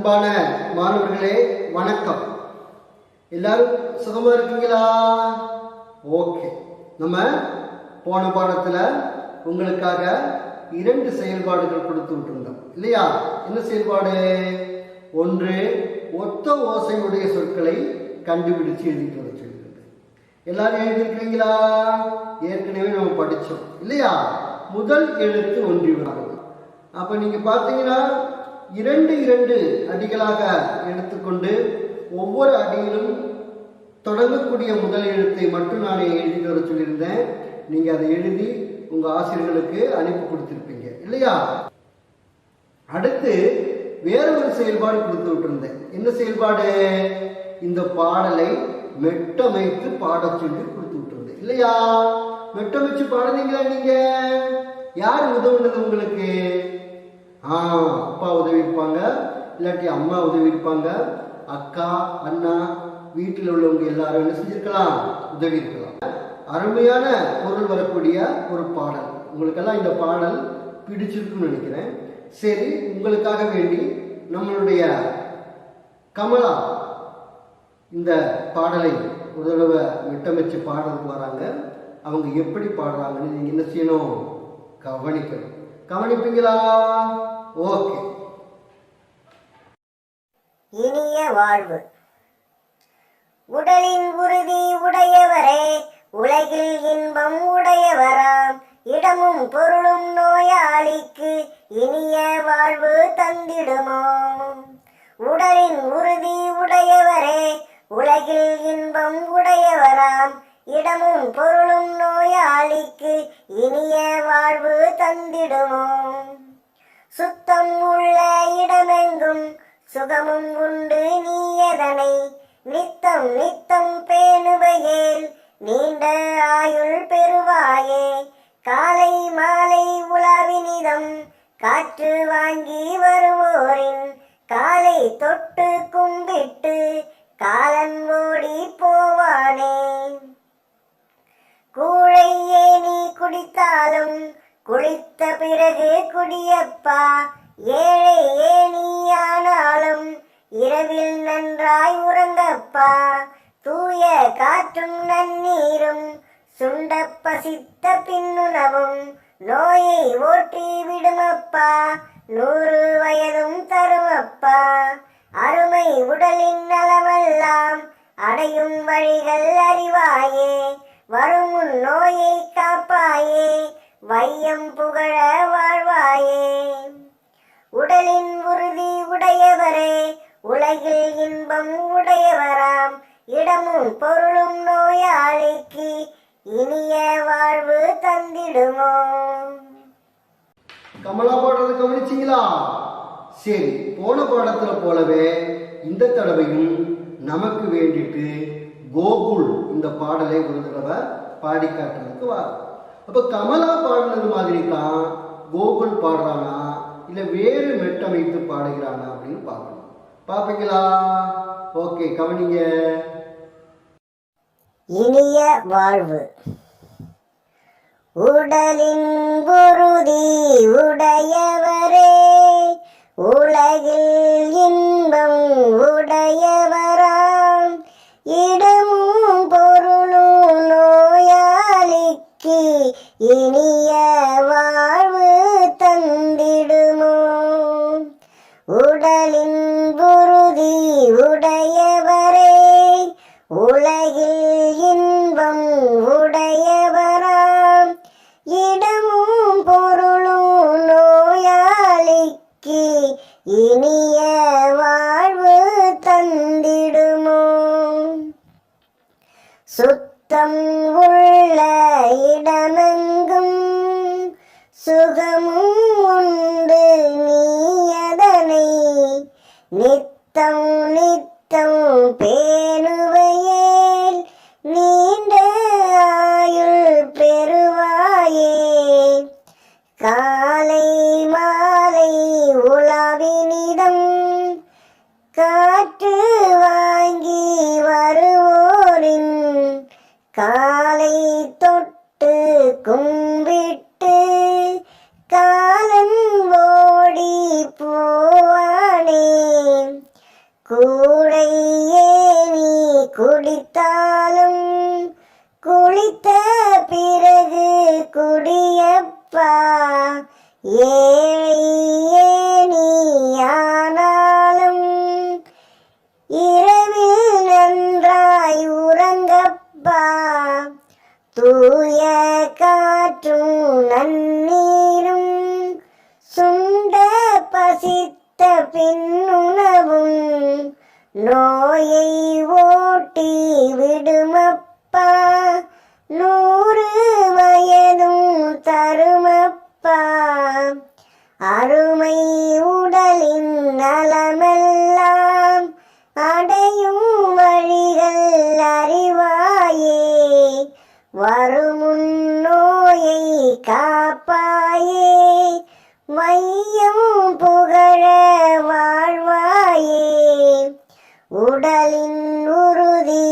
அன்பான மாணவர்களே வணக்கம். எல்லாரும் சுகமா இருக்கீங்களா? ஓகே. நம்ம போன பாடத்துல உங்களுக்காக 2 செயல்பாடுகள் கொடுத்து விட்டுருந்தோம் இல்லையா? என்ன செயல்பாடு? ஒன்று, ஒத்த ஓசையுடைய சொற்களை கண்டுபிடிச்சு எழுதிட்டு வர சொல்லியிருக்கு. எல்லாரும் எழுதிருக்கீங்களா? ஏற்கனவே நம்ம படிச்சோம் இல்லையா? முதல் எழுத்து ஒன்றி வரும். அப்ப நீங்க பார்த்தீங்கன்னா 2 அடிகளாக எடுத்துக்கொண்டு ஒவ்வொரு அடியிலும் தொடங்கக்கூடிய முதல் எழுத்தை மட்டும் நான் எழுதிட்டு வர சொல்லியிருந்தேன். நீங்க அதை எழுதி உங்க ஆசிரியர்களுக்கு அனுப்பி கொடுத்திருப்பீங்க இல்லையா? அடுத்து வேற ஒரு செயல்பாடு கொடுத்து விட்டுருந்தேன். என்ன செயல்பாடு? இந்த பாடலை மெட்டமைத்து பாட சொல்லி கொடுத்து விட்டுருந்தேன் இல்லையா? மெட்டமைச்சு பாடுனீங்களா? நீங்க யார் உதவுனது உங்களுக்கு? அப்பா உதவி இருப்பாங்க, இல்லாட்டி அம்மா உதவி இருப்பாங்க, அக்கா அண்ணா வீட்டில் உள்ளவங்க எல்லாரும் என்ன செஞ்சிருக்கலாம்? உதவி இருக்கலாம். அருமையான பொருள் வரக்கூடிய ஒரு பாடல். உங்களுக்கெல்லாம் இந்த பாடல் பிடிச்சிருக்குன்னு நினைக்கிறேன். சரி, உங்களுக்காக வேண்டி நம்மளுடைய கமலா இந்த பாடலை ஒரு தடவை மெட்டமைச்சு பாடுறதுக்கு வராங்க. அவங்க எப்படி பாடுறாங்கன்னு நீங்க என்ன செய்யணும்? கவனிக்கணும். கவனிப்பீங்களா? ஓகே. இனிய வாழ்வு. உடலின் உறுதி உடையவரே, உலகில் இன்பம் உடையவராம், இடமும் பொருளும் நோயாளிக்கு இனிய வாழ்வு தந்திடுமோ. உடலின் உறுதி உடையவரே, உலகில் இன்பம் உடையவராம், இடமும் பொருளும் நோயாளிக்கு இனிய வாழ்வு தந்திடுமோ. சுத்தம் உள்ள இடமெங்கும் சுகமும் உண்டு, நீ எதனை நித்தம் நித்தம் பேணுவையேல் நீண்ட ஆயுள் பெறுவாயே. காலை மாலை உலாவினிதம் காற்று வாங்கி வருவோரின் காலை தொட்டு கும்பிட்டு காலன் ஓடி போவானே. கூழை ஏனி குடித்தாலும் குளித்த பிறகு குடியப்பா, ஏழை ஏனியானாலும் இரவில் நன்றாய் உறங்கப்பா. தூய காற்றும் நன்னீரும் சுண்ட பசித்த பின்னுணவும் நோயை ஓட்டி விடுமப்பா, 100 வயதும் தருமப்பா. அருமை உடலின் நலமெல்லாம் அடையும் வழிகள் அறிவாயே, வரும் நோயை காப்பாயே, வையம் புகழ வாழ்வாயே. உடலின் உறுதி உடையவரே, உலகில் இன்பம் உடையவராம், இடமும் பொருளும் நோயாளிக்கு இனிய வாழ்வு தந்திடுமோ. கமலா பாடுறது கவனிச்சிங்களா? சரி, போன பாடத்துல போலவே இந்த தடவையும் நமக்கு வேண்டிட்டு கோகுல் இந்த பாடலை ஒரு தடவை பாடி காட்டுறதுக்கு வா. அப்ப கமலா பாடுனது மாதிரி தான் கோகுல் பாடுறானா இல்ல வேறு மெட்டமைத்து பாடுகிறானா அப்படின்னு பார்க்கணும். பாப்பீங்களா? ஓகே, கவனிங்க. இனிய வாழ்வு. உடலின் உறுதி உடையவரே, உலகில் இன்பம் உடையவராம், இடமும் பொருளும் நோயாளிக்கு இனிய வாழ்வு தந்திடுமோ. உடலின் உறுதி உடையவரே, உலகில் இன்பம் உடையவராம், இடமும் பொருளும் நோயாளிக்கு இனிய வாழ்வு தந்திடுமோ. சுத்தம் உள்ள இடமெங்கும் சுகமும் உண்டு, நீ எதனை நித்தம் நித்தம் பேணுவையேல் நீண்ட ஆயுள் பெறுவாயே. காலை மாலை உலாவினிதம் காற்று வாங்கி வருவோரின் காலை தொட்டு கும்பிட்டு காலன் ஓடி போவானே. கூடை ஏனி குடித்தாலும் குளித்த பிறகு குடியப்பா. ஏழை ஏனியானாலும் இரவில் நன்றாய் உறங்கப்பா. தூய காற்றும் நன்னீரும் சுண்ட பசித்த பின்னுணவும் நோயை ஓட்டி விடுமப்பா. 100 வயதும் தருமப்பா. அருமை உடலின் நலமெல்லாம் அடையும் வழிகள் அறிவாயே. வருமுன் நோயை காப்பாயே. மையம் புகழ வாழ்வாயே. உடலின் உறுதி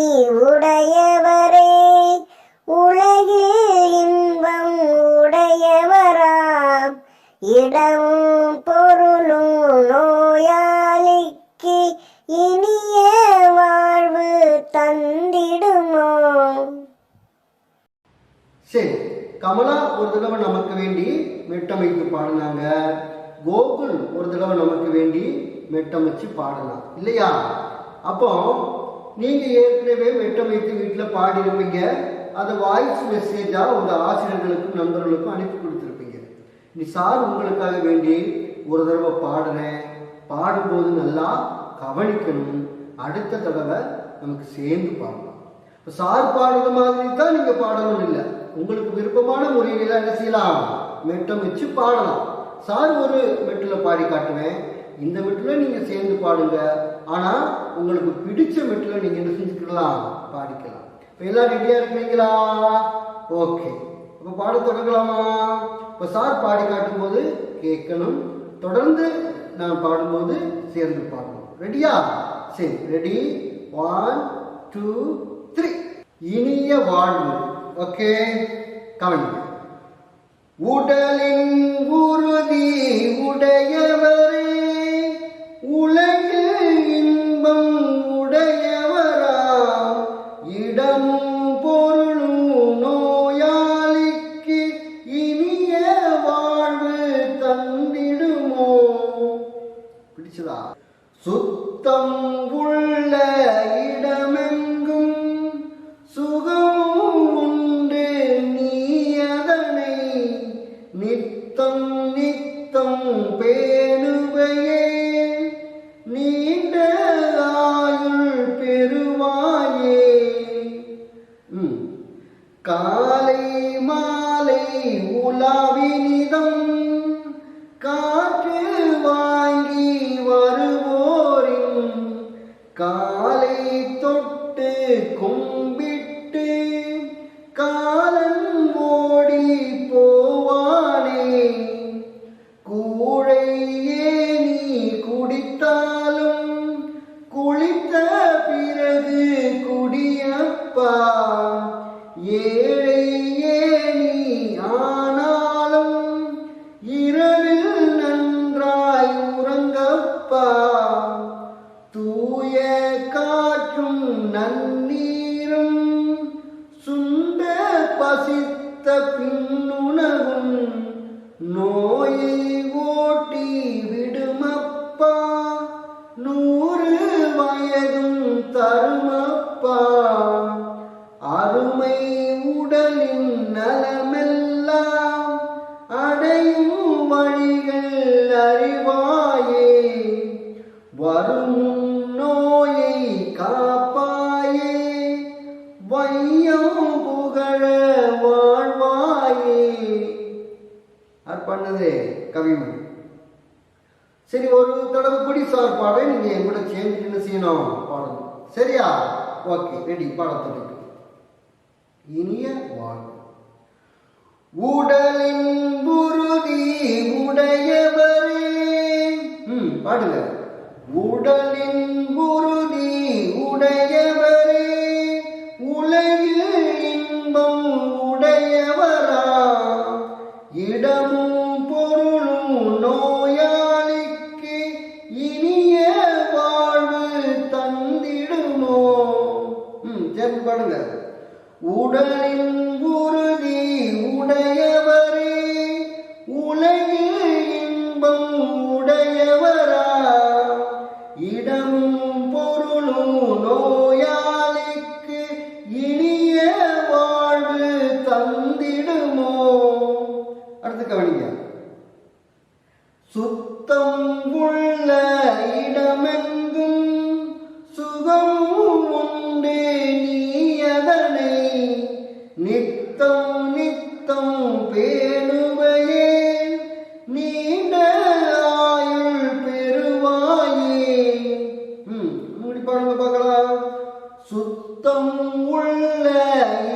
உடையவரே உலகில் இன்பம் உடையவராம். இடமும் பொருளும் நோயாளிக்கு இனிய வாழ்வு தந்திடுமோ. சரி, கமலா ஒரு தடவை நமக்கு வேண்டி மெட்டமைத்து பாடினாங்க. கோகுல் ஒரு தடவை நமக்கு வேண்டி மெட்டமைச்சு பாடலாம் இல்லையா? அப்போ நீங்க ஏற்கனவே மெட்டமைத்து வீட்டில் பாடிருப்பீங்க. அதை வாய்ஸ் மெசேஜா உங்க ஆசிரியர்களுக்கும் நண்பர்களுக்கும் அனுப்பி கொடுத்துருப்பீங்க. நீ சார் உங்களுக்காக வேண்டி ஒரு தடவை பாடுறேன், பாடும்போது நல்லா கவனிக்கணும், அடுத்த தடவை நமக்கு சேர்ந்து பாடலாம். இப்போ சார் பாடுற மாதிரி தான் நீங்க பாடணும் இல்லை, உங்களுக்கு விருப்பமான முறையில என்ன செய்யலாம், மெட்டம் வச்சு பாடலாம். சார் ஒரு மெட்டில் பாடி காட்டுவேன், இந்த மெட்டில் நீங்க சேர்ந்து பாடுங்க. ஆனா உங்களுக்கு பிடிச்ச மெட்டில் நீங்க என்ன செஞ்சுக்கலாம், பாடிக்கலாம். இப்போ எல்லாம் ரெடியா இருக்கீங்களா? ஓகே, இப்போ பாட தொடங்கலாமா? இப்போ சார் பாடி காட்டும் போது கேட்கணும், தொடர்ந்து நான் பாடும்போது சேர்ந்து பாடணும். ரெடியா? சரி, ரெடி, 1 2 3. இனிய வாழ்வு. ஓகே, கவனிங்க. உடலின் உறுதி உடையவரே உலகில் இன்பம் உடையவரா. இடமும் பொருளும் நோயாளிக்கு இனிய வாழ்வு தந்திடுமோ. பிடிச்சதா? சுத்தம் உள்ள இடமெங்கும் சுகமும் உண்டு, நீ அதனை நித்தம் நித்தம் பேணுவையே. நீண்ட ஆயுள் பெறுவாயே. காலை மாலை உலாவினிதம் காற்று வாங்கி வருவோரின் காலை தொட்டு கும்பிட்டு காலன் ஓடி போவானே. கூழை ஏனி குடித்தாலும் குளித்த பிறகு குடியப்பா. ஏழை ஏனி ஆனாலும் இரவில் நன்றாய் உறங்கப்பா. தூய காற்றும் நன்னீரும் சுண்ட பசித்த பின்னுணவும் நோயை ஓட்டி விடுமப்பா. 100 வயதும் தருமப்பா. அருமை உடலின் நலமெல்லாம் அடையும் வழிகள் அறிவாயே. வரும் நோயை காப்பாயே. வையம் புகழ வாழ்வாயே. பண்ணது கவிமணி. சரி, ஒரு தடவை கூடி சார் பாட நீங்க என் கூட சேர்ந்து என்ன செய்யணும், பாடணும். சரியா? ஓகே, ரெடி, பாட தொடங்க. இனிய வாழ்வு. உடலின் உறுதி உடையவரே. பாடுங்க. உடலின் உறுதி உடையவரே உலகில் இன்பம் உடையவரா. இடமும் பொருளும் நோயாளிக்கு இனிய வாழ்வு உடலின் உறுதி உடையவரே உலகில் இன்பம் உடையவரா இடமும் பொருளும் நோயாளிக்கு இனிய வாழ்வு தந்திடுமோ. அடுத்து கவனிங்க. சுத்தம் உள்ள இடமெங்கும் சுகம் உண்டு நீ அதனை நித்தம் நித்தம் பேணுவையே நீண்ட ஆயுள் பெறுவாயே. பாருங்க பார்க்கலாம். சுத்தம் உள்ள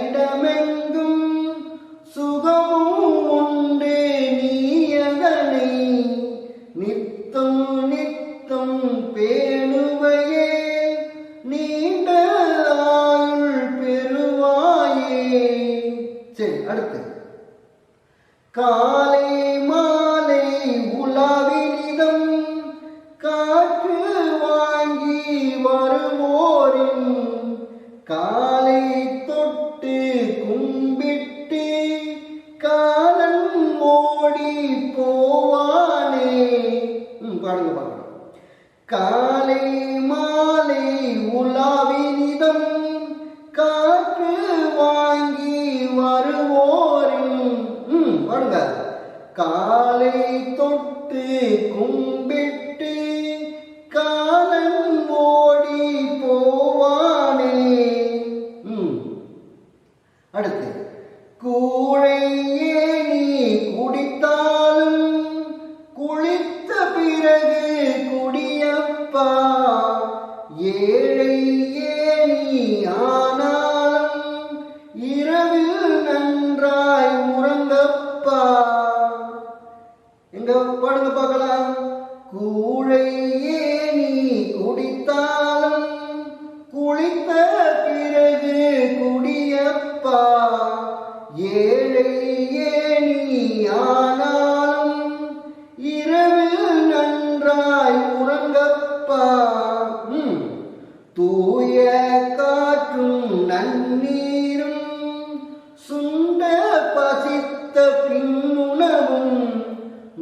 இடமெங்கும் சுகமும் உண்டு நீ அதனை நித்தம் நித்தம் பேணுவையே நீண்ட ஆயுள் பெறுவாயே. சரி, அடுத்து காலை மாலை உலாவினிதம் காற்று வாங்கி வருவோரின் காலை தொட்டு கும்பிட்டு காலன் ஓடி போவானே. பாருங்க பாருங்க. காலை மாலை உலாவினிதம் காற்று வாங்கி வருவோரின் பாருங்க காலை தொட்டு கும்பிட்டு காலன் ஓடி போவானே. அடுத்து கூழையே நீ குடித்தாலும் குளித்த பிறகு குடியப்பா ஏழையே நீ ஆனாலும் இரவில் நன்றாய் உறங்கப்பா. எங்க பாடுங்க பார்க்கலாம். கூழையே நீ குடித்தாலும் குளித்த பிறகு குடியப்பா ஏழையே நீ ஆனாலும் இரவில் நன்றாய் உறங்கப்பா. தூய காற்றும் நன்னீரும் சுண்ட பசித்த பின்னுணவும்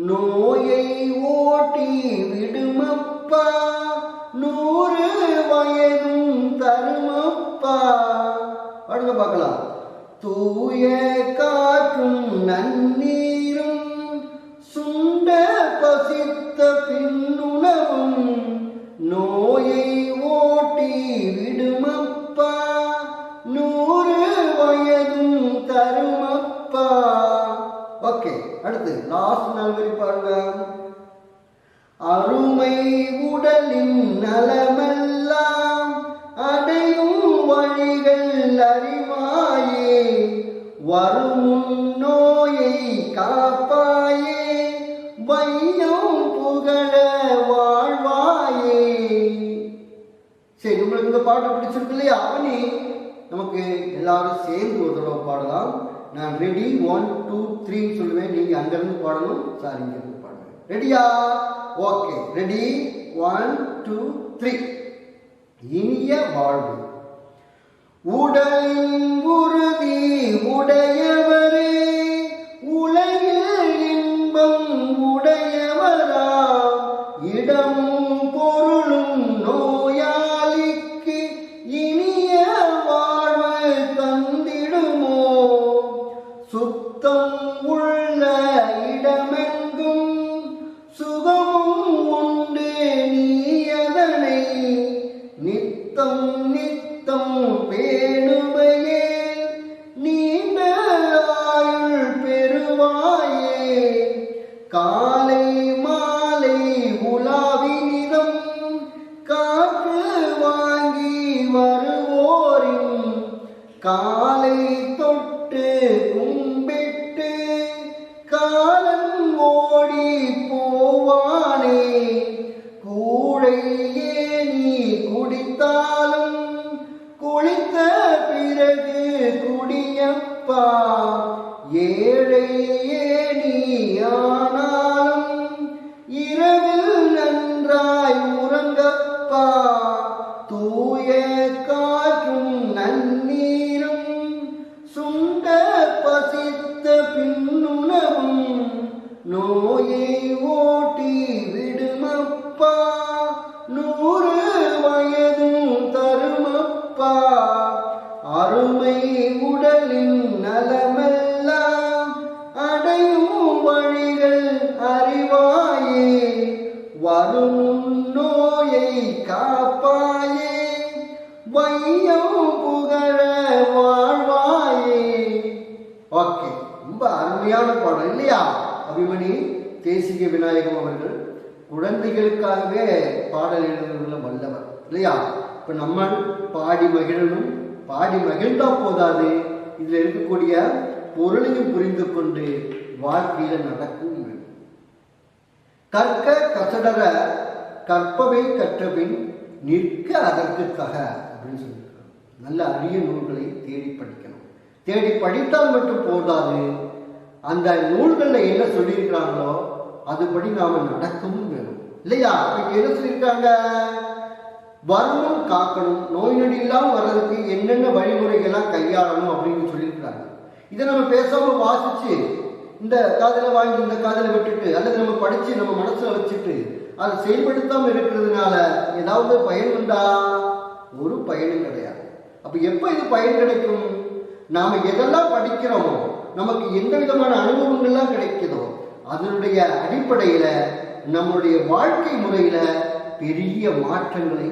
நோயை ஓட்டி விடுமப்பா 100 வயதும் தருமப்பா. பாடுங்க பார்க்கலாம். தூய காற்றும் நன்னீரும் சுண்ட பசித்த பின்னுணவும் நோயை ஓட்டி விடுமப்பா 100 வயதும் தருமப்பா. ஓகே, அடுத்து லாஸ்ட் நாள் வரி பாருங்க. அருமை உடலின் நலமெல்லாம் அடையும் வழிகள் அறிவாயே வரும் நோயை காப்பாயே வையம் புகழ வாழ்வாயே. சரி, உங்களுக்கு இந்த பாட்டு பிடிச்சிருக்கு இல்லையா? அவனி நமக்கு எல்லாரும் சேர்ந்து ஒரு தடவை பாடலாம். நான் ரெடி 1 2 3 சொல்லுவேன். நீங்க அங்கிருந்து பாடணும், சார் இங்க இருந்து பாடுங்க. ரெடியா? Okay, ready 1 2 3. இனிய வாழ்வு. உடலின் உறுதி உடையவரே உலகில் இன்பம் உடையவரா இடமும் பொருளும் நோயாளிக்கு இனிய வாழ்வு தந்திடுமோ. சுத்தம் உள்ள இடமெங்கும் சுகமும் உண்டு நீ அதனை நித்தம் நித்தம் பேணுவையே நீண்ட ஆயுள் பெறுவாயே. காலை மாலை உலாவினிதம் காற்று வாங்கி வருவோரின் காலை தொட்டு கும்பிட்டு காலன் ஓடி போவானே. கூழையே நீ குடித்தாலும் குளித்த பிறகு குடியப்பா ஏழையே நீ ஆனாலும் இரவில் நன்றாய் உறங்கப்பா. தூய காற்றும் நன்னீரும் காப்பாயே வையம் புகழ வாழ்வாயே. ஓகே, ரொம்ப அருமையான பாடல் இல்லையா? அபிமனி தேசிக விநாயகம் அவர்கள் குழந்தைகளுக்காகவே பாடல் எழுதுறதுல வல்லவர் இல்லையா? இப்ப நம்ம பாடி மகிழணும். பாடி மகிழ்ந்தா போதாது, இதுல இருக்கக்கூடிய பொருளையும் புரிந்து கொண்டு வாழ்க்கையில நடக்கும். கற்க கசடர கற்பவை கற்றபின் நிற்க அதற்குக்காக அப்படின்னு சொல்லியிருக்காங்க. நல்ல அரிய நூல்களை தேடி படிக்கணும். தேடி படித்தால் மட்டும் போதாது, அந்த நூல்களில் என்ன சொல்லியிருக்கிறாங்களோ அதுபடி நாம நடக்கவும் வேணும் இல்லையா? என்ன சொல்லியிருக்காங்க? வருமுன் காக்கணும், நோய் நொடி இல்லாமல் வர்றதுக்கு என்னென்ன வழிமுறைகள்லாம் கையாளணும் அப்படின்னு சொல்லியிருக்கிறாங்க. இதை நம்ம பேசாம வாசிச்சு இந்த காதலை வாங்கி இந்த காதலை விட்டுட்டு, அல்லது நம்ம படிச்சு நம்ம மனசுல வச்சுட்டு அதை செயல்படுத்தாம இருக்கிறதுனால ஏதாவது பயன் உண்டா? ஒரு பயனும் கிடையாது. அப்ப எப்ப இது பயன் கிடைக்கும்? நாம எதெல்லாம் படிக்கிறோமோ, நமக்கு எந்த விதமான அனுபவங்கள்லாம் கிடைக்குதோ அதனுடைய அடிப்படையில நம்மளுடைய வாழ்க்கை முறையில பெரிய மாற்றங்களை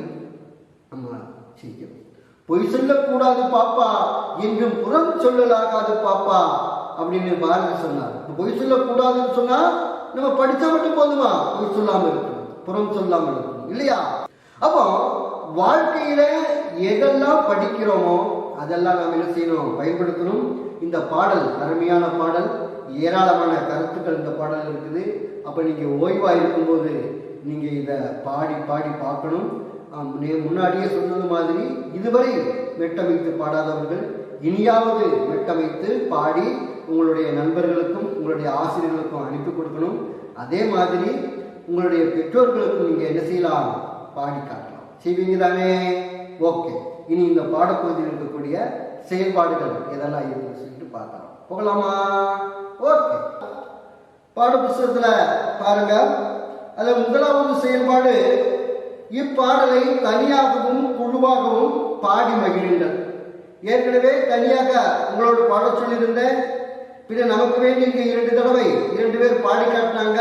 நம்ம செய்யணும். பொய் சொல்லக்கூடாது பாப்பா என்றும் புறம் சொல்லலாகாது பாப்பா அப்படின்னு பாரதி சொன்னார். பொய் சொல்லக்கூடாதுன்னு சொன்னா நம்ம படிச்சா மட்டும் போதுமா? பொய் சொல்லாம இருக்கணும், புறம் சொல்லாம இருக்கணும் இல்லையா? அப்போ வாழ்க்கையில எதெல்லாம் படிக்கிறோமோ அதெல்லாம் நாம் என்ன செய்யணும்? பயன்படுத்தணும். இந்த பாடல் அருமையான பாடல், ஏராளமான கருத்துக்கள் இந்த பாடல் இருக்குது. அப்ப நீங்க ஓய்வா இருக்கும்போது நீங்க இதை பாடி பாடி பார்க்கணும். முன்னாடியே சொன்னது மாதிரி இதுவரை மெட்டமைத்து பாடாதவர்கள் இனியாவது மெட்டமைத்து பாடி உங்களுடைய நண்பர்களுக்கும் உங்களுடைய ஆசிரியர்களுக்கும் அனுப்பி கொடுக்கணும். அதே மாதிரி உங்களுடைய பெற்றோர்களுக்கும் நீங்க என்ன செய்யலாம்? பாடி காட்டலாம். செய்வீங்க தானே? ஓகே, இனி இந்த பாடப்பகுதியில் இருக்கக்கூடிய செயல்பாடுகள் எதெல்லாம் இருக்குன்னு சொல்லிட்டு பார்க்கலாம். போகலாமா? ஓகே, பாட புத்தகத்துல பாருங்க. அதுல முதலாவது செயல்பாடு, இப்பாடலை தனியாகவும் குழுவாகவும் பாடி மகிழுங்கள். ஏற்கனவே தனியாக உங்களோட பாட சொல்லியிருந்தேன். பின்ன நமக்கு வேண்டி இங்க 2 தடவை 2 பேர் பாடி காட்டினாங்க.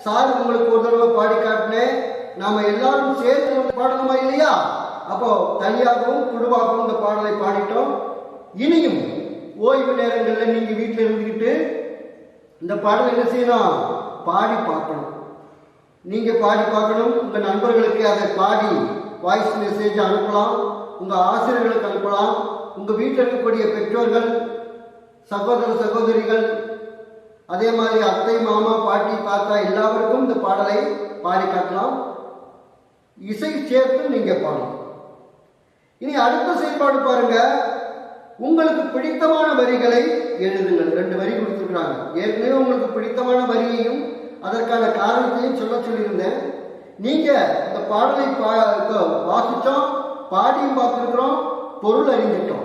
சார் உங்களுக்கு ஒரு தடவை பாடி காட்டினேன். நாம எல்லாரும் சேர்த்து பாடணுமா இல்லையா? அப்போ தனியாகவும் குழுவாகவும் இந்த பாடலை பாடிட்டோம். இனியும் ஓய்வு நேரங்களில் நீங்க வீட்டில் இருந்துக்கிட்டு இந்த பாடலை என்ன செய்யணும்? பாடி பார்க்கணும். நீங்க பாடி பார்க்கணும். உங்க நண்பர்களுக்கு அதை பாடி வாய்ஸ் மெசேஜ் அனுப்பலாம், உங்க ஆசிரியர்களுக்கு அனுப்பலாம், உங்க வீட்டில் இருக்கக்கூடிய பெற்றோர்கள், சகோதர சகோதரிகள், அதே மாதிரி அத்தை மாமா பாட்டி தாத்தா எல்லாருக்கும் இந்த பாடலை பாடி காட்டலாம். இசை சேர்த்து நீங்க பாடலாம். இனி அடுத்த செயல்பாடு பாருங்க. உங்களுக்கு பிடித்தமான வரிகளை எழுதுங்கள். 2 வரி கொடுத்துருக்காங்க. ஏற்கனவே உங்களுக்கு பிடித்தமான வரியையும் அதற்கான காரணத்தையும் சொல்லியிருந்தேன். நீங்க இந்த பாடலை வாசிச்சோம், பாடியும் பார்த்துருக்கிறோம், பொருள் அறிஞ்சிட்டோம்.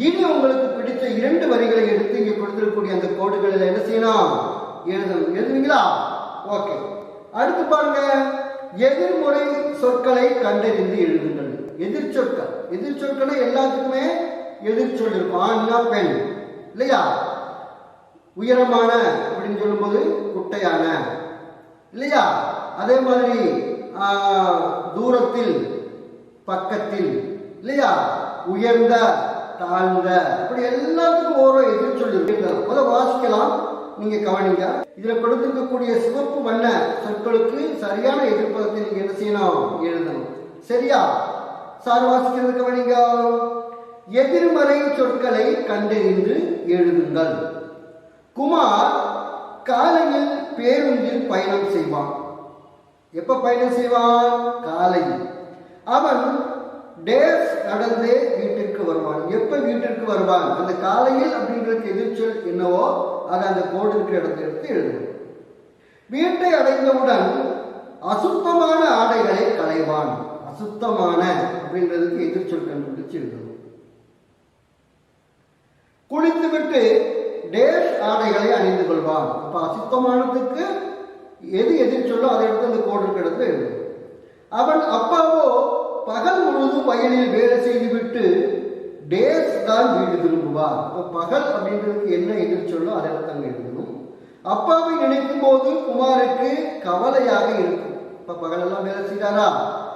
இனி உங்களுக்கு பிடித்த 2 வரிகளை எடுத்து இங்க கொடுத்திருக்கக்கூடிய அந்த கோடுகளில் என்ன செய்யணும்? எழுதணும். எழுதுவீங்களா? ஓகே. அடுத்து பாருங்க, எதிர்முறை சொற்களை கண்டறிந்து எழுதுங்கள். எதிர்ச்சொற்கள், எதிர்ச்சொற்களை எல்லாத்துக்குமே எதிர்ச்சொல் இருக்கும். ஆண்னா பெண் இல்லையா? உயரமான அப்படின்னு சொல்லும்போது குட்டையான இல்லையா? அதே மாதிரி தூரத்தில் பக்கத்தில் இல்லையா? உயர்ந்த தாழ்ந்த, அப்படி எல்லாத்துக்கும் ஒரு எதிர்ச்சொல் இருக்கு. அதை வாசிக்கலாம், நீங்க கவனிங்க. இதுல கொடுத்திருக்கக்கூடிய சிவப்பு வண்ண சொற்களுக்கு சரியான எதிர்ப்பதத்தை நீங்க என்ன செய்யணும்? எழுதணும். சரியா? சார் வாசிக்கிறது கவனிங்க. எதிர்மறை சொற்களை கண்டறிந்து எழுதுங்கள். குமார் காலையில் பேருந்தில் பயணம் செய்வான். எப்ப பயணம் செய்வான்? காலையில். அவன் டேஸ் நடந்தே வீட்டிற்கு வருவான். எப்ப வீட்டிற்கு வருவான்? அந்த காலையில் அப்படின்றதுக்கு எதிர்ச்சொல் என்னவோ அதை அந்த கோடு இருக்கிற இடத்தை எடுத்து எழுதணும். வீட்டை அடைந்தவுடன் அசுத்தமான ஆடைகளை களைவான். அசுத்தமான அப்படின்றதுக்கு எதிர்ச்சொல் கண்டுபிடிச்சு எழுதணும். குளித்துவிட்டு டேஷ் ஆடைகளை அணிந்து கொள்வான். அப்ப அசுத்தமானதுக்கு எது எதிர்ச்சொல்லோ அதை எடுத்து அந்த கோடு இருக்கிற இடத்துல எழுதணும். அவன் அப்பாவோ பகல் முழுதும் வயலில் வேலை செய்துவிட்டு டேஸ் தான் வீடு திரும்புவார். இப்போ பகல் அப்படின்றதுக்கு என்ன எதிர்ச்சொல்லோ அதை அங்க எழுதணும். அப்பாவை நினைக்கும் போது குமாருக்கு கவலையாக இருக்கும். இப்ப பகலெல்லாம் வேலை செய்தாரா?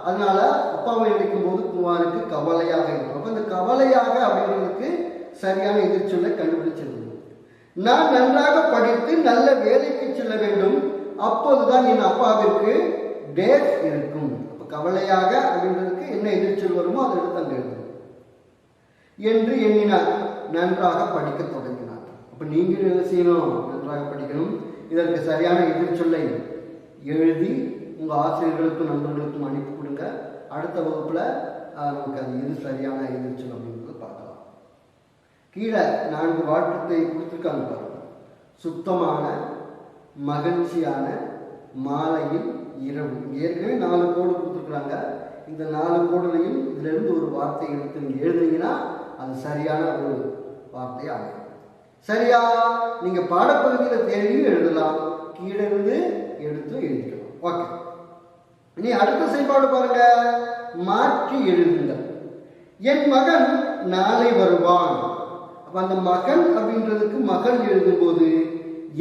அதனால அப்பாவை நினைக்கும் போது குமாருக்கு கவலையாக இருக்கும். அப்ப இந்த கவலையாக அப்படிங்கிறதுக்கு சரியான எதிர்ச்சொல்லை கண்டுபிடிச்சிருந்தது. நான் நன்றாக படித்து நல்ல வேலைக்கு செல்ல வேண்டும், அப்போதுதான் என் அப்பாவிற்கு டேஸ் இருக்கும். அப்ப கவலையாக அப்படின்றதுக்கு என்ன எதிர்ச்சொல் வருமோ அதை எடுத்து அங்க எழுதணும் என்று எண்ணினார். நன்றாக படிக்க தொடங்கினார். அப்ப நீங்க என்ன செய்யணும்? நன்றாக படிக்கணும். இதற்கு சரியான எதிர்ச்சொல்லை எழுதி உங்க ஆசிரியர்களுக்கும் நண்பர்களுக்கும் அனுப்பி கொடுங்க. அடுத்த வகுப்புல நமக்கு அது எது சரியான எதிர்ச்சொல் அப்படின்றத பார்க்கலாம். கீழே 4 வாக்கியத்தை கொடுத்துருக்காங்க பாருங்க. சுத்தமான, மகிழ்ச்சியான, மாலையில், இரவு. ஏற்கனவே 4 கோடு கொடுத்துருக்குறாங்க. இந்த 4 கோடுலையும் இதுல இருந்து ஒரு வார்த்தை எடுத்து நீங்க எழுதுனீங்கன்னா அது சரியான ஒரு வார்த்தை ஆகும். சரியா? நீங்க பாடப்பகுதியில தேடியும் எழுதலாம், கீழே இருந்து எடுத்து எழுதிக்கலாம். ஓகே, இனி அடுத்த செயல்பாடு பாருங்க. மாற்றி எழுதுங்கள். என் மகன் நாளை வருவான். அப்ப அந்த மகன் அப்படின்றதுக்கு மகள் எழுதும் போது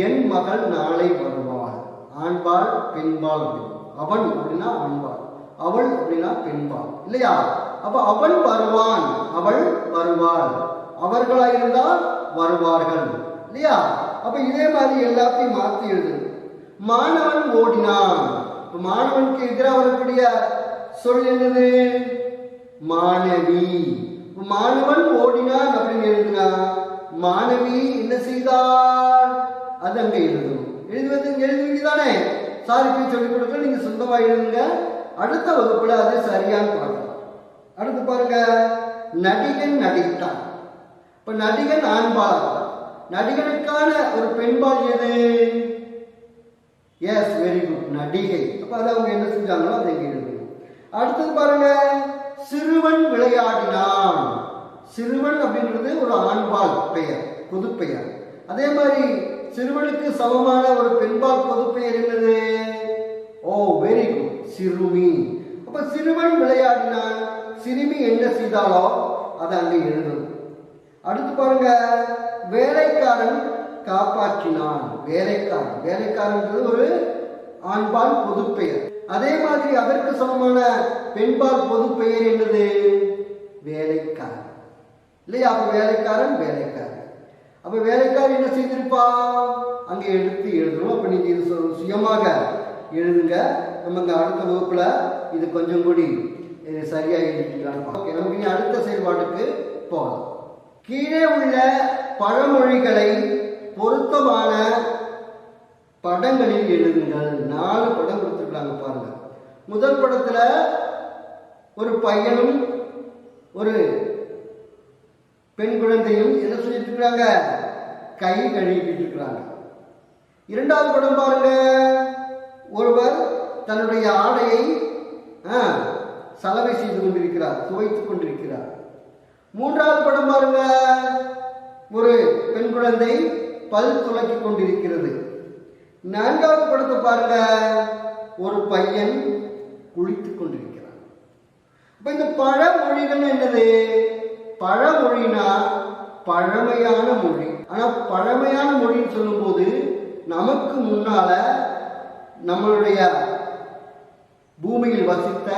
என் மகள் நாளை வருவாள். ஆண்பால் பெண்பால். அவன் அப்படின்னா ஆண்பால், அவள் அப்படின்னா பெண்பால் இல்லையா? அப்ப அவன் வருவான், அவள் வருவாள், அவர்களா இருந்தால் வருவார்கள் இல்லையா? அப்ப இதே மாதிரி எல்லாத்தையும் மாற்றி எழுது. மாணவன் ஓடினான். மாணவனுக்கு எதிராக வரக்கூடிய சொல் என்னது? மாணவி. மாணவன் ஓடினான் அப்படின்னு எழுதுனா மாணவி என்ன செய்தார்? அது அங்க எழுதணும். எழுதுவீங்க தானே? சாருக்கு சொல்லிக் கொடுக்க நீங்க சொந்தமா எழுதுங்க. அடுத்த வகுப்புல அது சரியான்னு பார்க்கலாம். அடுத்து பாருங்க. நடிகன் நடித்தான். இப்ப நடிகன் ஆண்பால், நடிகனுக்கான ஒரு பெண்பால் எது? எஸ், வெரி குட், நடிகை. அப்ப அதை அவங்க என்ன செஞ்சாங்களோ அதை எழுதணும். அடுத்தது பாருங்க. சிறுவன் விளையாடினான். சிறுவன் அப்படின்றது ஒரு ஆண்பால் பெயர், பொது பெயர். அதே மாதிரி சிறுவனுக்கு சமமான ஒரு பெண்பால் பொது பெயர் என்னது? ஓ, வெரி குட், சிறுமி. அப்ப சிறுவன் விளையாடினான், சிறுமி என்ன செய்தாலோ அதை அங்க எழுதணும். அடுத்து பாருங்க. வேலைக்காரன் காப்பாற்றினான். வேலைக்காரன், வேலைக்காரன்றது ஒரு ஆண்பால் பொது பெயர். அதே மாதிரி அதற்கு சமமான பெண்பால் பொது பெயர் என்னது? வேலைக்காரன் இல்லையா? அப்ப வேலைக்காரன், வேலைக்காரன். அப்ப வேலைக்காரன் என்ன செய்திருப்பா? அங்க எடுத்து எழுதணும். அப்ப நீங்க இது சுயமாக எழுதுங்க. நமக்கு அடுத்த வகுப்புல இது கொஞ்சம் கூடி சரியா எழுதிக்கலாம். ஓகே, நமக்கு இனி அடுத்த செயல்பாட்டுக்கு போகலாம். கீழே உள்ள பழமொழிகளை பொருத்தமான படங்களில் எழுதுங்கள். 4 படம் கொடுத்துருக்காங்க பாருங்க. முதல் படத்துல ஒரு பையனும் ஒரு பெண் குழந்தையும் என்ன சொல்லிட்டு இருக்கிறாங்க? கை கழுவிட்டு இருக்கிறாங்க. இரண்டாவது படம் பாருங்க. ஒருவர் தன்னுடைய ஆடையை சலவை செய்து கொண்டிருக்கிறார், துவைத்துக் கொண்டிருக்கிறார். மூன்றாவது படம் பாருங்க. ஒரு பெண் குழந்தை பல் துலக்கிக் கொண்டிருக்கிறது. 4வது படத்தை பாருங்க. ஒரு பையன் குளித்துக் கொண்டிருக்கிறார். இப்ப இந்த பழமொழிகள் என்னது? பழமொழினா பழமையான மொழி. ஆனா பழமையான மொழின்னு சொல்லும் போது நமக்கு முன்னால நம்மளுடைய பூமியில் வசித்த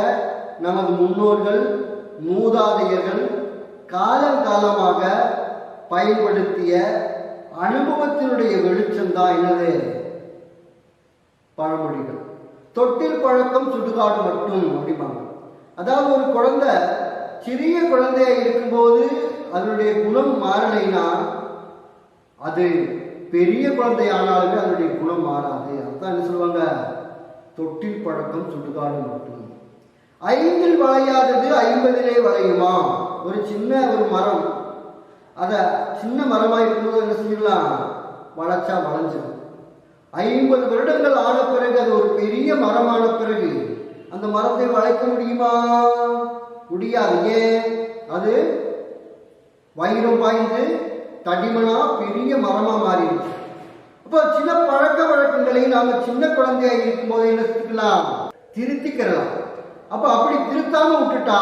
நமது முன்னோர்கள், மூதாதையர்கள் காலங்காலமாக பயன்படுத்திய அனுபவத்தினுடைய வெளிச்சம் தான் என்னது? பழமொழிகள். தொட்டில் பழக்கம் சுடுகாடு மட்டும் அப்படிம்பாங்க. அதாவது ஒரு குழந்தை சிறிய குழந்தையா இருக்கும்போது அதனுடைய குணம் மாறலைன்னா அது பெரிய குழந்தை ஆனாலுமே அதனுடைய குணம் மாறாது. அதான் என்ன சொல்லுவாங்க? தொட்டில் பழக்கம் சுடுகாடு மட்டும். 5ல் வளையாதது 50லே வளையுமா? ஒரு சின்ன ஒரு மரம், அத சின்ன மரமா இருக்கும்போது என்ன செய்யலாம்? வளைச்சா வளைஞ்சிடும். 50 வருடங்கள் ஆன பிறகு அது ஒரு பெரிய மரமான பிறகு அந்த மரத்தை வளைக்க முடியுமா? முடியாது. ஏன்? அது வைரம் பாய்ந்து தடிமனா பெரிய மரமா மாறிடுச்சு. அப்போ சில பழக்க வழக்கங்களை நாம சின்ன குழந்தையா இருக்கும் போது என்ன செஞ்சுக்கலாம்? திருத்திக்கலாம். அப்ப அப்படி திருத்தாம விட்டுட்டா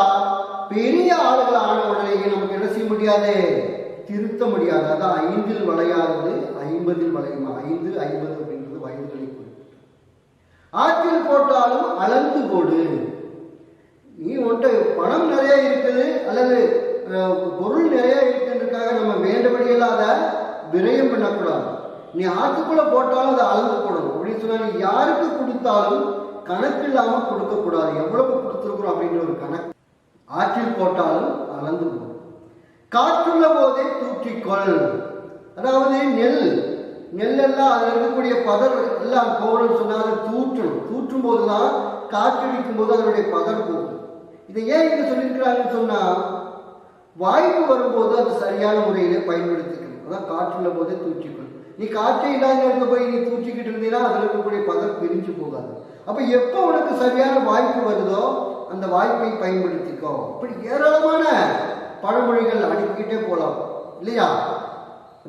பெரிய ஆளுகள் ஆன உடனே நமக்கு என்ன செய்ய முடியாது? திருத்த முடியாது. அதான் 5ல் வளையாதது 50ல் வளையுமா? 5, 50 அப்படின்றது வயதுகளை குறிப்பிட்டு. ஆற்றில் போட்டாலும் அளந்து போடு. குழந்தைகள் அதை விரயம் பண்ணக்கூடாது. நீ ஆற்றுக்குள்ள போட்டாலும் அதை அளந்து போடணும் அப்படின்னு சொன்னா, நீ யாருக்கு கொடுத்தாலும் கணக்கு இல்லாம கொடுக்க கூடாது. எவ்வளவு கொடுத்துருக்குறோம் அப்படின்ற ஒரு கணக்கு. ஆற்றில் போட்டாலும் அளந்து போடும். காற்றுள்ள போதே தூற்றிக்கொள். அதாவது நெல்லெல்லாம் அதில் இருக்கக்கூடிய பதர் எல்லாம் போகணும்னு சொன்னா அதை தூற்றணும். தூற்றும் போதுதான் காற்றடிக்கும் போது அதனுடைய பதர் போகும். இதை ஏன் இங்க சொல்லியிருக்கிறாங்கன்னு சொன்னா, வாய்ப்பு வரும்போது அது சரியான முறையில பயன்படுத்திக்கணும். அதான் காற்றுள்ள போதே தூற்றிக்கொள். நீ காற்றே இல்லாத இருக்க போய் நீ தூற்றிக்கிட்டு இருந்தீங்கன்னா அதில் இருக்கக்கூடிய பதர் பிரிஞ்சு போகாது. அப்ப எப்போ உனக்கு சரியான வாய்ப்பு வருதோ அந்த வாய்ப்பை பயன்படுத்திக்கோ. இப்படி ஏராளமான பழமொழிகள் அடிக்கிட்டே போலாம் இல்லையா?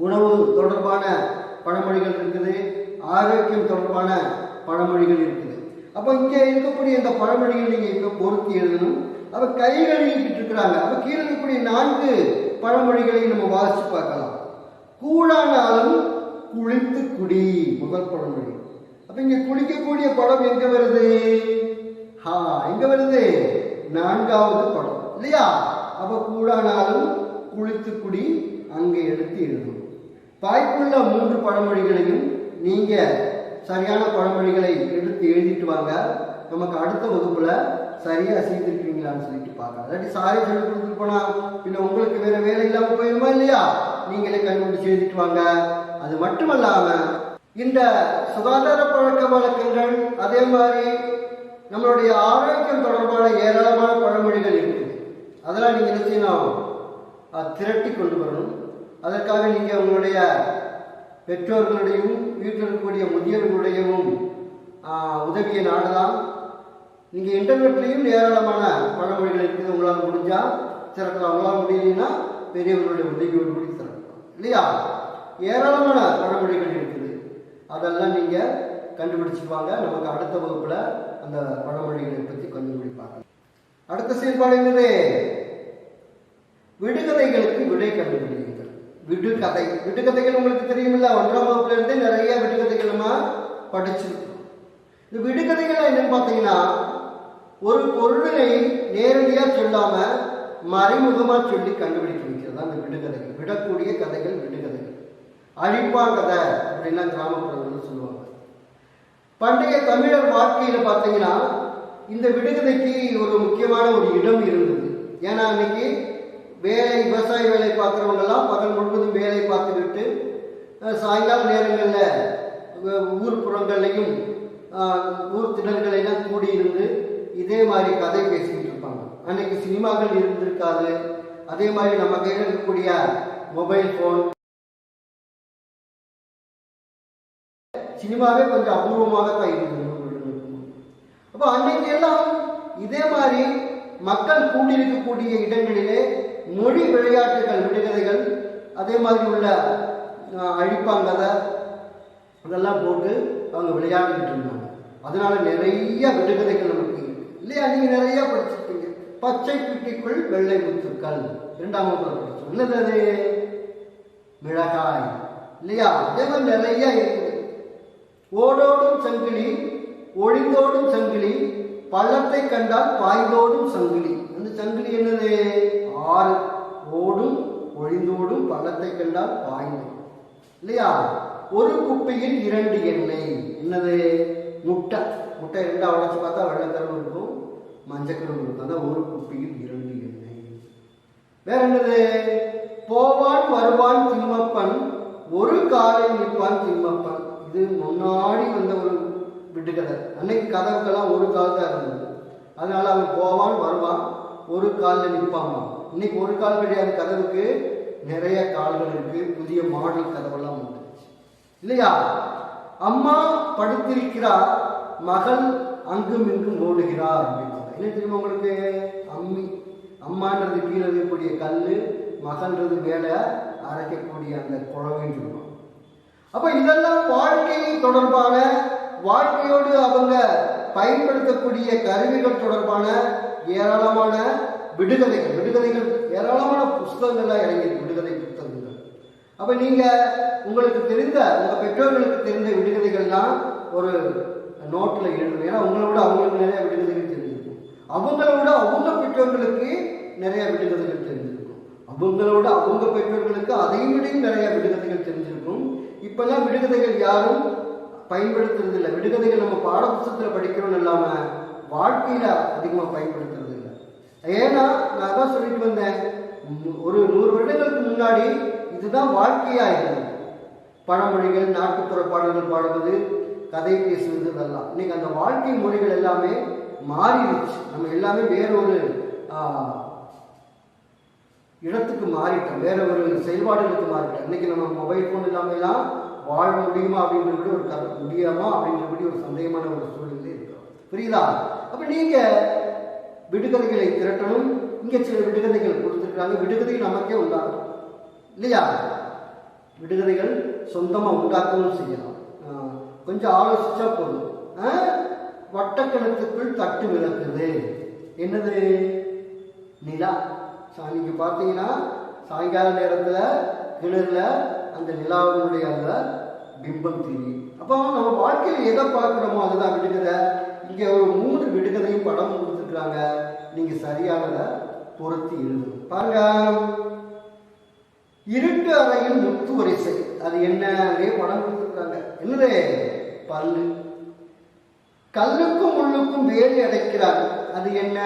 உணவு தொடர்பான பழமொழிகள் இருக்குது, ஆரோக்கியம் தொடர்பான பழமொழிகள் இருக்குது. அப்ப இங்க இருக்கக்கூடிய இந்த பழமொழிகள் நீங்க இப்ப பொறுத்து எழுதணும். அப்ப கை கழுவிக்கிட்டு இருக்கிறாங்க. அப்ப கீழே இருக்கக்கூடிய 4 பழமொழிகளை நம்ம வாசிச்சு பார்க்கலாம். கூழானாலும் குளித்து குடி, முதல் பழமொழி. அப்ப இங்க குளிக்கக்கூடிய படம் எங்க வருது? எங்க வருது? 4வது படம் இல்லையா? அப்ப கூழானாலும் குளித்து குடி அங்கே எடுத்து எழுதணும். வாய்ப்புள்ள 3 பழமொழிகளையும் நீங்க சரியான பழமொழிகளை எடுத்து எழுதிட்டு வாங்க. நமக்கு அடுத்த வகுப்புல சரியா செய்திருக்கீங்களான்னு சொல்லிட்டு பார்க்கலாம். இல்லாட்டி சாரி சொல்லி கொடுத்துட்டு போனா பின்ன உங்களுக்கு வேற வேலை இல்லாம போயிருமா இல்லையா? நீங்களே கண்டுபிடிச்சு எழுதிட்டு வாங்க. அது மட்டுமல்லாம இந்த சுகாதார பழக்க வழக்கங்கள், அதே மாதிரி நம்மளுடைய ஆரோக்கியம் தொடர்பான ஏராளமான பழமொழிகள் இருக்குது. அதெல்லாம் நீங்க என்ன செய்யணும்? திரட்டி கொண்டு வரணும். அதற்காக நீங்க உங்களுடைய பெற்றோர்களுடையும் வீட்டில் இருக்கக்கூடிய முதியவர்களுடையவும் உதவியை நாடலாம். நீங்க இன்டர்நெட்லையும் ஏராளமான பழமொழிகள் இருக்குது. உங்களால் முடிஞ்சா திறக்கலாம். உங்களால் முடியலைன்னா பெரியவர்களுடைய உதவியோடு கூட திறக்கலாம் இல்லையா? ஏராளமான பழமொழிகள் இருக்குது. அதெல்லாம் நீங்க கண்டுபிடிச்சுப்பாங்க. நமக்கு அடுத்த வகுப்புல அந்த பழமொழிகளை பற்றி கண்டுபிடிப்பாங்க. அடுத்த செயல்பாடு என்னது? விடுகதைகளுக்கு விடை கண்டுபிடிங்கள். விடுகதைகள் உங்களுக்கு தெரியுமில்ல? 1ஆம் வகுப்புல இருந்தே நிறைய விடுகதைகள் நம்ம படிச்சிருக்கோம். இந்த விடுகதைகள் என்னன்னு பார்த்தீங்கன்னா, ஒரு பொருளை நேரடியா சொல்லாம மறைமுகமா சொல்லி கண்டுபிடிக்க வைக்கிறது தான் இந்த விடுகதைகள். விடக்கூடிய கதைகள் விடுகதைகள். அழிப்பாங்கதை அப்படின்னா கிராமப்புறங்கள் சொல்லுவாங்க. பண்டைய தமிழர் வாழ்க்கையில பார்த்தீங்கன்னா இந்த விடுகதைக்கு ஒரு முக்கியமான ஒரு இடம் இருந்தது. ஏன்னா அன்னைக்கு விவசாய வேலை பார்க்குறவங்கெல்லாம் பகல் முழுவதும் வேலை பார்த்துக்கிட்டு சாயங்கால நேரங்களில் ஊர்ப்புறங்களையும் ஊர் திடல்களையும் கூடியிருந்து இதே மாதிரி கதை பேசிக்கிட்டு இருப்பாங்க. அன்னைக்கு சினிமாக்கள் இருந்திருக்காது. அதே மாதிரி நம்ம கையில் இருக்கக்கூடிய மொபைல் ஃபோன், சினிமாவே கொஞ்சம் அபூர்வமாகத்தான் இருந்தது. அப்போ அன்னைக்கு எல்லாம் இதே மாதிரி மக்கள் கூடியிருக்கக்கூடிய இடங்களிலே மொழி விளையாட்டுகள், விடுகதைகள், அதே மாதிரி உள்ள அழிப்பாங்கதை அதெல்லாம் போட்டு அவங்க விளையாடிக்கிட்டு இருந்தாங்க. அதனால நிறைய விடுகதைகள் நமக்கு இருக்கு இல்லையா? நீங்க நிறைய படிச்சிருக்கீங்க. பச்சை குட்டிக்குள் வெள்ளை முத்துக்கள் 2ஆம் வகுப்புல படிச்சோம். என்னது அது? மிளகாய் இல்லையா? அதே மாதிரி நிறைய இருக்குது. ஓடோடும் சங்கிலி, ஒளிந்தோடும் சங்கிலி, பள்ளத்தை கண்டால் பாய்ந்தோடும் சங்கிலி. அந்த சங்கிலி என்னது? 6. ஓடும், ஒளிந்தோடும், பள்ளத்தை கண்டால் பாய்ந்தோடும் இல்லையா? ஒரு குப்பையில் 2 எண்ணெய். என்னது? முட்டை. 2ஆ உடைச்சு பார்த்தா வெள்ளைக்கரும்பு இருக்கும், மஞ்சக்கரும்பு இருக்கும். அதான் ஒரு குப்பையில் 2 எண்ணெய். வேற என்னது? போவான் வருவான் திம்மப்பன், ஒரு காலில் நிற்பான் திம்மப்பன். இது முன்னாடி வந்த ஒரு விடுகதை. அன்னைக்கு கதவுக்கெல்லாம் ஒரு கால் தான் இருந்தது. அதனால அவன் போவான் வருவான், ஒரு காலில் நிற்பான். இன்னைக்கு ஒரு கால் கிடையாது, கதவுக்கு நிறைய கால்கள் இருக்கு. புதிய மாடல் கதவெல்லாம் வந்துச்சு இல்லையா? அம்மா படுத்திருக்கிறார், மகள் அங்கும் இங்கும் ஓடுகிறார். என்ன தெரியுமா உங்களுக்கு? அம்மான்றது கீழே இருக்கக்கூடிய கல்லு, மகள்ன்றது மேலே அரைக்கக்கூடிய அந்த குழவைன்னு சொல்லுவாங்க. அப்ப இதெல்லாம் வாழ்க்கை தொடர்பான, வாழ்க்கையோடு அவங்க பயன்படுத்தக்கூடிய கருவிகள் தொடர்பான ஏராளமான விடுகதைகள் ஏராளமான புஸ்தகங்கள்லாம் இறங்கியிருக்கு. விடுகதை புத்தகங்கள். அப்ப நீங்க உங்களுக்கு தெரிந்த, உங்க பெற்றோர்களுக்கு தெரிந்த விடுகதைகள்லாம் ஒரு நோட்ல எழுதணும். ஏன்னா உங்களை விட அவங்களுக்கு நிறைய விடுகதைகள் தெரிஞ்சிருக்கும். அவங்கள விட அவங்க பெற்றோர்களுக்கு நிறைய விடுகதைகள் தெரிஞ்சிருக்கும். அவங்களோட அவங்க பெற்றோர்களுக்கு அதையும் விட நிறைய விடுகதைகள் தெரிஞ்சிருக்கும். இப்பெல்லாம் விடுகதைகள் யாரும் பயன்படுத்துறது இல்லை. விடுகதைகள் நம்ம பாட புத்தகத்தில் படிக்கிறோம் இல்லாம வாழ்க்கையில அதிகமாக பயன்படுத்துறது இல்லை. ஏன்னா நான் தான் சொல்லிட்டு வந்தேன், ஒரு 100 வருடங்களுக்கு முன்னாடி இதுதான் வாழ்க்கையா இருந்தது. பழமொழிகள், நாட்டுப்புற பாடல்கள் பாடுவது, கதை பேசுவது, இதெல்லாம் இன்னைக்கு அந்த வாழ்க்கை முறைகள் எல்லாமே மாறிடுச்சு. நம்ம எல்லாமே வேற ஒரு இடத்துக்கு மாறிட்டோம், வேற ஒரு செயல்பாடுகளுக்கு மாறிட்டோம். இன்னைக்கு நம்ம மொபைல் போன் இல்லாமலாம் வாழ முடியுமா அப்படின்றபடி ஒரு முடியாமா அப்படின்றபடி ஒரு சந்தேகமான ஒரு சூழ்நிலை இருக்கிறோம். புரியுதா? அப்ப நீங்க விடுகதைகளை திரட்டணும். இங்க சில விடுகதைகள் கொடுத்துருக்காங்க. விடுகதை நமக்கே உண்டாகும் இல்லையா? விடுகதைகள் சொந்தமா உண்டாக்கவும் செய்யலாம். கொஞ்சம் ஆலோசிச்சா போதும். வட்டக்கணத்துக்குள் தட்டு விளக்குது. என்னது? நிலா. நீங்க பார்த்தீங்கன்னா சாயங்கால நேரத்துல கிணறுல அந்த நிலாவினுடைய அந்த பிம்பம் தெரியும். அப்போ நம்ம வாழ்க்கையில் எதை பார்க்கிறோமோ அதுதான் விடுகதை. இங்க ஒரு 3 விடுகதையும் படம் கொடுத்துருக்காங்க. நீங்க சரியானதை பொருத்தி எழுதணும். பாருங்க, இருட்டு அறையில் முத்து வரிசை. அது என்ன? அதே படம் கொடுத்துருக்காங்க. என்னது? பல்லு. கல்லுக்கும் முள்ளுக்கும் வேலி அடைக்கிறாங்க. அது என்ன?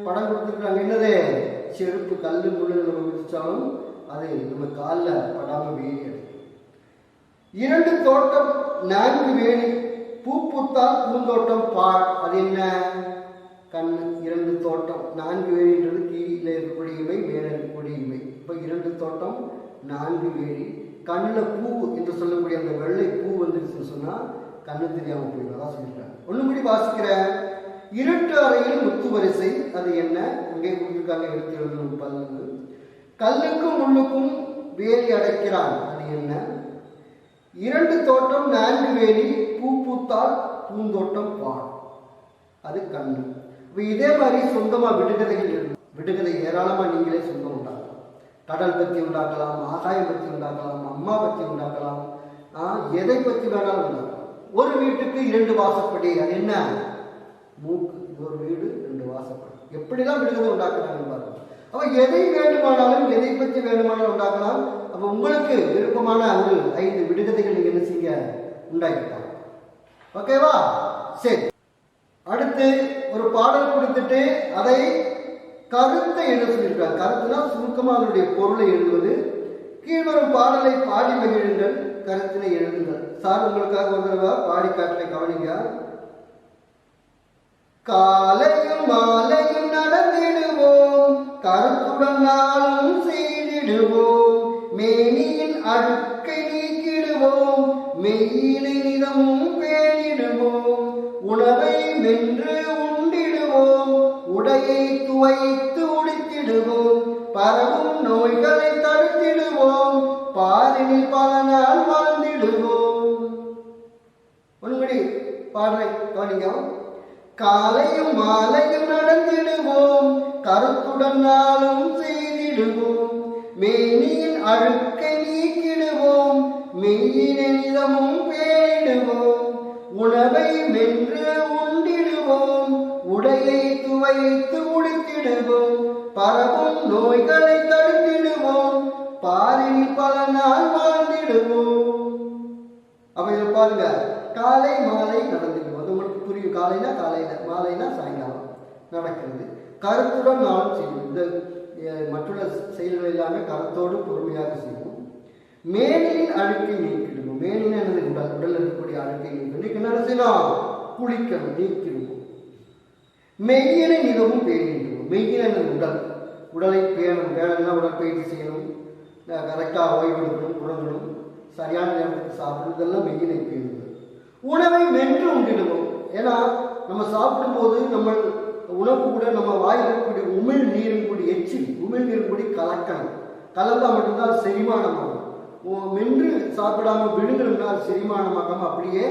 படம் கொடுத்துருக்காங்க. என்னது? செருப்பு. கல்லு முள்ளு நம்ம விதிச்சாலும் அது நம்ம காலில் படாம வேலி அடைக்கும். 2 தோட்டம் 4 வேலி. பூ பூத்தால் பூந்தோட்டம் பால். அது என்ன? கண்ணு. 2 தோட்டம் 4 வேலின்றது கீழே இருக்கக்கூடிய இவை, மேலே இருக்கக்கூடிய இவை. இப்போ 2 தோட்டம் 4 வேலி. கண்ணில் பூ என்று சொல்லக்கூடிய அந்த வெள்ளை பூ வந்துருச்சுன்னு சொன்னா கண்ணு தெரியாம போயிடும். அதான் சொல்லிட்டாங்க. ஒண்ணுபடி வாசிக்கிறேன். இருட்டு அறையில் முத்து வரிசை. அது என்ன? இங்கே கொடுத்துருக்காங்க. எடுத்து எழுதணும். பல்லு. கல்லுக்கும் முள்ளுக்கும் வேலி அடைக்கிறான். அது என்ன? 2 தோட்டம் 4 வேலி. பூ பூத்தால் பூந்தோட்டம் பால். அது கண்ணு. இதே மாதிரி சொந்தமா விடுகதைகள் எழுதும். விடுகதை ஏராளமா நீங்களே சொந்தம் உண்டாக்கலாம். கடல் பற்றி உண்டாக்கலாம், ஆகாயம் பற்றி உண்டாக்கலாம், அம்மா பற்றி உண்டாக்கலாம், எதை பற்றி வேணாலும் உண்டாக்கலாம். ஒரு வீட்டுக்கு 2 வாசப்படி. அது என்ன? மூக்கு. ஒரு வீடு 2 வாசப்படி. எப்படிலாம் விடுகதை உண்டாக்குறாங்க பாருங்க. அப்ப எதை வேண்டுமானாலும், எதை பற்றி வேண்டுமானாலும் உண்டாக்கலாம். அப்ப உங்களுக்கு விருப்பமான ஒரு 5 விடுகதைகள் நீங்க என்ன செய்ய உண்டாக்கிட்டாங்க. ஓகேவா? சரி. அடுத்து ஒரு பாடல் கொடுத்துட்டு அதை கருத்தை எழுத சொல்லியிருக்காங்க. கருத்துனா சுருக்கமாக அதனுடைய பொருளை எழுதுவது. கீழ்வரும் பாடலை பாடி மகிழுங்கள், கருத்தினை எழுதுங்கள். சார் உங்களுக்காக ஒரு தடவை பாடி காட்டுற கவனிங்க. காலையும் மாலையும் நடந்திடுவோம், கருத்துடன் நாளும் செய்திடுவோம், மேனியின் அழுக்கை நீக்கிடுவோம், மெய்யினை நிதமும் பேணிடுவோம், உணவை வென்று உண்டிடுவோம், உடையை துவைத்து உடுத்திடுவோம், பரவும் நோய்களை தடுத்திடுவோம், பாரினில் பல நாள் வாழ்ந்திடுவோம். ஒன்றுபடி பாடுற கவனிங்க. காலையும் மாலையும் நடந்திடுவோம், கருத்துடன் நாளும் செய்திடுவோம், மேனியின் அழுக்கை நீக்கிடுவோம், மெய்யினை நிதமும் பேணிடுவோம், உணவை வென்று உண்டிடுவோம், உடையை துவைத்து உடுத்திடுவோம், பரவும் நோய்களை தடுத்திடுவோம், பாரினில் பல நாள் வாழ்ந்திடுவோம். அப்ப இதை பாருங்க. காலை மாலை நடந்துடுவோம். அது உங்களுக்கு புரியும். காலைனா காலையில, மாலைனா சாயங்காலம் நடக்கிறது. கருத்துடன் நாளும் செய்யும். இந்த மற்றுள்ள செயல்கள் எல்லாமே கருத்தோடு பொறுமையாக செய்வோம். மேனியின் அழுக்கை நீக்கிடுவோம். மேனின் எனது உடல், உடல் இருக்கக்கூடிய அழுக்கை நீக்கணும். இன்னைக்கு என்ன செய்யணும்? குளிக்கணும், நீக்கிடுவோம். மெய்யினை மிகவும் பேணிடுவோம். மெய்யின எனது உடல், உடலை பேணும். வேணும்னா உடற்பயிற்சி செய்யணும், கரெக்டாக ஓய்வு எடுக்கணும், உறங்கணும், சரியான நேரத்துக்கு சாப்பிடணும். இதெல்லாம் மெய்யினை பேணுது. உணவை வென்று உண்டிடுவோம். ஏன்னா நம்ம சாப்பிடும்போது நம்ம உணவு கூட நம்ம வாயில் இருக்கக்கூடிய உமிழ் நீரும் கூடி எச்சில், உமிழ் நீரும் கூடி கலக்கணும். கலந்தால் மட்டும்தான் செரிமானமாகும். மென்று சாப்பிடாம விழுங்கணும்னா செரிமானமாகாம அப்படியே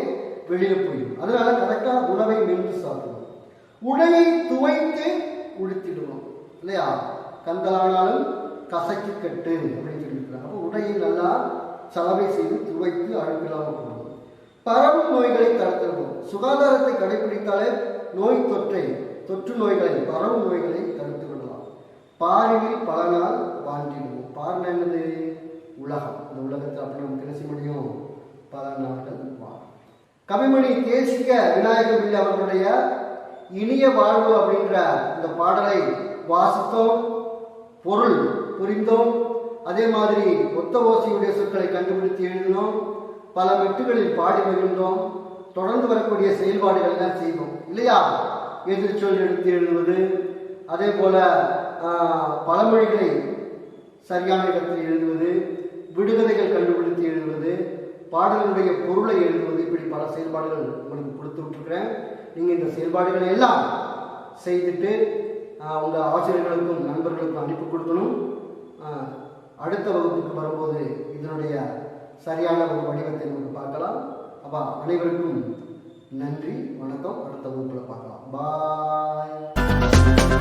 வெளியே போயிடும். அதனால கரெக்டாக உணவை மென்று சாப்பிடுவோம். உடையை துவைத்து உடுத்திடுவோம் இல்லையா? கந்தலானாலும் கசக்கி கட்டு அப்படின்னு சொல்லியிருக்கிறாங்க. அப்போ உடையை நல்லா சலவை செய்து துவைத்து அழுக்கில்லாமல் போடுவோம். பரவும் நோய்களை தடுத்திடுவோம். சுகாதாரத்தை கடைபிடித்தாலே தொற்று நோய்களை, பரவும் நோய்களை தடுத்து விடலாம். பாரினில் பல நாள் வாழ்ந்திடுவோம். பார்னா என்னது? உலகம். இந்த உலகத்தை அப்படி நமக்கு என்ன செய்ய முடியும்? பல நாட்கள் வாழும். கவிமணி தேசிக விநாயகபிள்ளை அவர்களுடைய இனிய வாழ்வு அப்படின்ற இந்த பாடலை வாசித்தோம், பொருள் புரிந்தோம், அதே மாதிரி ஒத்த ஓசையுடைய சொற்களை கண்டுபிடித்து எழுதினோம், பல மெட்டுகளில் பாடி மகிழ்ந்தோம். தொடர்ந்து வரக்கூடிய செயல்பாடுகள் எல்லாம் செய்தோம் இல்லையா? எதிர்ச்சொல் எடுத்து எழுதுவது, அதே போல பழமொழிகளை சரியான இடத்தில் எழுதுவது, விடுகதைகள் கண்டுபிடித்து எழுதுவது, பாடலுடைய பொருளை எழுதுவது, இப்படி பல செயல்பாடுகள் உங்களுக்கு கொடுத்து விட்டுருக்கிறேன். நீங்கள் இந்த செயல்பாடுகளை எல்லாம் செய்துட்டு உங்கள் ஆசிரியர்களுக்கும் நண்பர்களுக்கும் அனுப்பி கொடுக்கணும். அடுத்த வகுப்புக்கு வரும்போது இதனுடைய சரியான ஒரு வடிவத்தை நமக்கு பார்க்கலாம். அப்போ அனைவருக்கும் நன்றி, வணக்கம். அடுத்த வகுப்பில் பார்க்கலாம். பாய்.